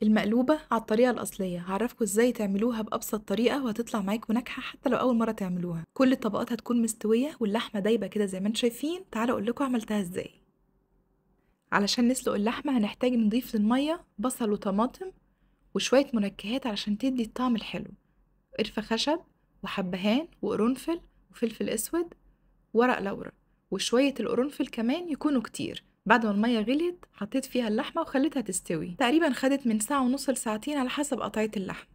المقلوبة على الطريقة الأصلية هعرفكوا ازاي تعملوها بأبسط طريقة وهتطلع معاكوا ناجحة حتى لو أول مرة تعملوها. كل الطبقات هتكون مستوية واللحمة دايبة كده زي ما انتوا شايفين. تعالوا أقولكوا عملتها ازاي. علشان نسلق اللحمة هنحتاج نضيف للمية بصل وطماطم وشوية منكهات علشان تدي الطعم الحلو، قرفة خشب وحبهان وقرنفل وفلفل أسود ورق لورا، وشوية القرنفل كمان يكونوا كتير. بعد ما المية غليت حطيت فيها اللحمة وخليتها تستوي، تقريبا خدت من ساعة ونص لساعتين على حسب قطعية اللحمة.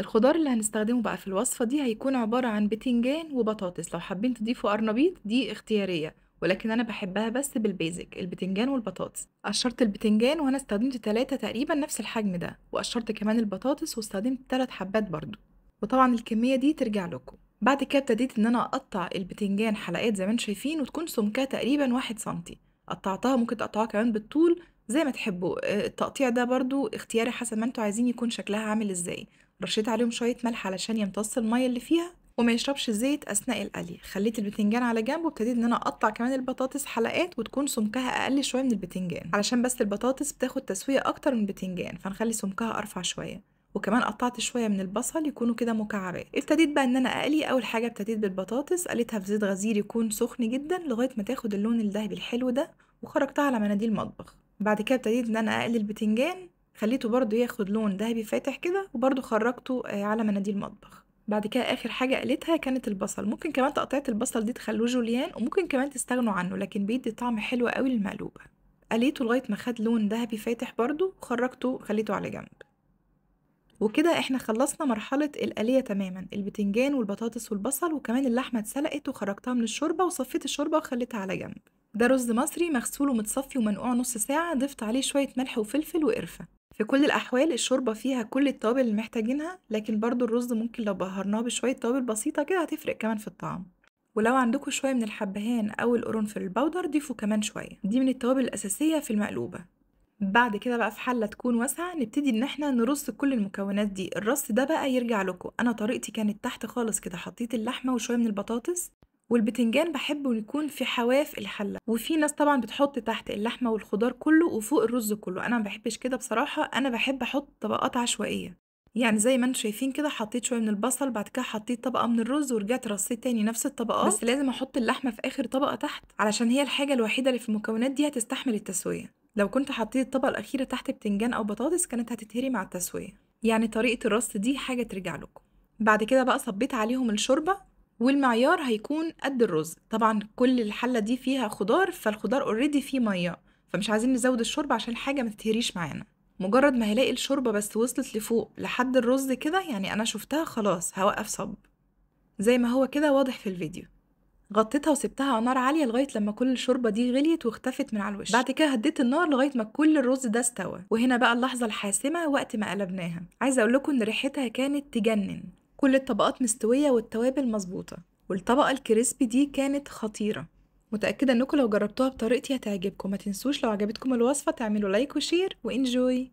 الخضار اللي هنستخدمه بقى في الوصفة دي هيكون عبارة عن بتنجان وبطاطس، لو حابين تضيفوا قرنبيط دي اختيارية، ولكن أنا بحبها بس بالبيزك البتنجان والبطاطس. قشرت البتنجان وأنا استخدمت 3 تقريبا نفس الحجم ده، وقشرت كمان البطاطس واستخدمت 3 حبات برضو، وطبعا الكمية دي ترجع لكم. بعد كده ابتديت ان انا اقطع البتنجان حلقات زي ما انتم شايفين وتكون سمكها تقريبا 1 سنتي. قطعتها، ممكن تقطعوها كمان بالطول زي ما تحبوا. التقطيع ده برضو اختياري حسب ما انتوا عايزين يكون شكلها عامل ازاي. رشيت عليهم شوية ملح علشان يمتص المية اللي فيها وما يشربش زيت اثناء القلي. خليت البتنجان على جنب وابتديت ان انا اقطع كمان البطاطس حلقات وتكون سمكها اقل شوية من البتنجان، علشان بس البطاطس بتاخد تسوية اكتر من البتنجان فنخلي سمكها ارفع شوية. وكمان قطعت شوية من البصل يكونوا كده مكعبات. ابتديت بقى ان انا اقلي. اول حاجة ابتديت بالبطاطس، قليتها في زيت غزير يكون سخن جدا لغاية ما تاخد اللون الذهبي الحلو ده، وخرجتها على مناديل مطبخ. بعد كده ابتديت ان انا اقلي البتنجان، خليته برضو ياخد لون ذهبي فاتح كده وبرضو خرجته على مناديل مطبخ. بعد كده اخر حاجة قليتها كانت البصل. ممكن كمان تقطيعة البصل دي تخلوه جوليان وممكن كمان تستغنوا عنه، لكن بيدي طعم حلو قوي للمقلوبة. قليته لغاية ما خد لون ذهبي فاتح برضو وخرجته خليته على جنب. وكده احنا خلصنا مرحلة القلية تماما، البتنجان والبطاطس والبصل، وكمان اللحمة اتسلقت وخرجتها من الشوربة وصفيت الشوربة وخليتها على جنب. ده رز مصري مغسول ومتصفي ومنقوع نص ساعة، ضفت عليه شوية ملح وفلفل وقرفة. في كل الأحوال الشوربة فيها كل التوابل اللي محتاجينها، لكن برضو الرز ممكن لو بهرناه بشوية توابل بسيطة كده هتفرق كمان في الطعم. ولو عندكم شوية من الحبهان أو القرنفل البودر ضيفوا كمان شوية، دي من التوابل الأساسية في المقلوبة. بعد كده بقى في حلة تكون واسعة نبتدي ان احنا نرص كل المكونات دي. الرص ده بقى يرجع لكم، انا طريقتي كانت تحت خالص كده، حطيت اللحمة وشوية من البطاطس والبتنجان بحبه يكون في حواف الحلة، وفي ناس طبعا بتحط تحت اللحمة والخضار كله وفوق الرز كله. انا ما بحبش كده بصراحة، انا بحب احط طبقات عشوائية. يعني زي ما انتم شايفين كده حطيت شوية من البصل، بعد كده حطيت طبقة من الرز ورجعت رصيت تاني نفس الطبقات، بس لازم احط اللحمة في اخر طبقة تحت علشان هي الحاجة الوحيدة اللي في المكونات دي هتستحمل التسوية. لو كنت حطيت الطبقة الأخيرة تحت بتنجان أو بطاطس كانت هتتهري مع التسوية. يعني طريقة الرص دي حاجة ترجع لكم. بعد كده بقى صبيت عليهم الشوربة، والمعيار هيكون قد الرز. طبعا كل الحلة دي فيها خضار فالخضار اوريدي فيه مية، فمش عايزين نزود الشوربة عشان الحاجة ما تتهريش معانا. مجرد ما هلاقي الشوربة بس وصلت لفوق لحد الرز كده، يعني أنا شفتها خلاص هوقف صب زي ما هو كده واضح في الفيديو. غطيتها وسبتها على نار عالية لغاية لما كل الشوربة دي غليت واختفت من على الوش. بعد كده هديت النار لغاية ما كل الرز ده استوى، وهنا بقى اللحظة الحاسمة وقت ما قلبناها. عايزة اقول لكم ان ريحتها كانت تجنن. كل الطبقات مستوية والتوابل مظبوطة، والطبقة الكريسبي دي كانت خطيرة. متأكدة انكم لو جربتوها بطريقتي هتعجبكم. ما تنسوش لو عجبتكم الوصفة تعملوا لايك وشير وانجوي.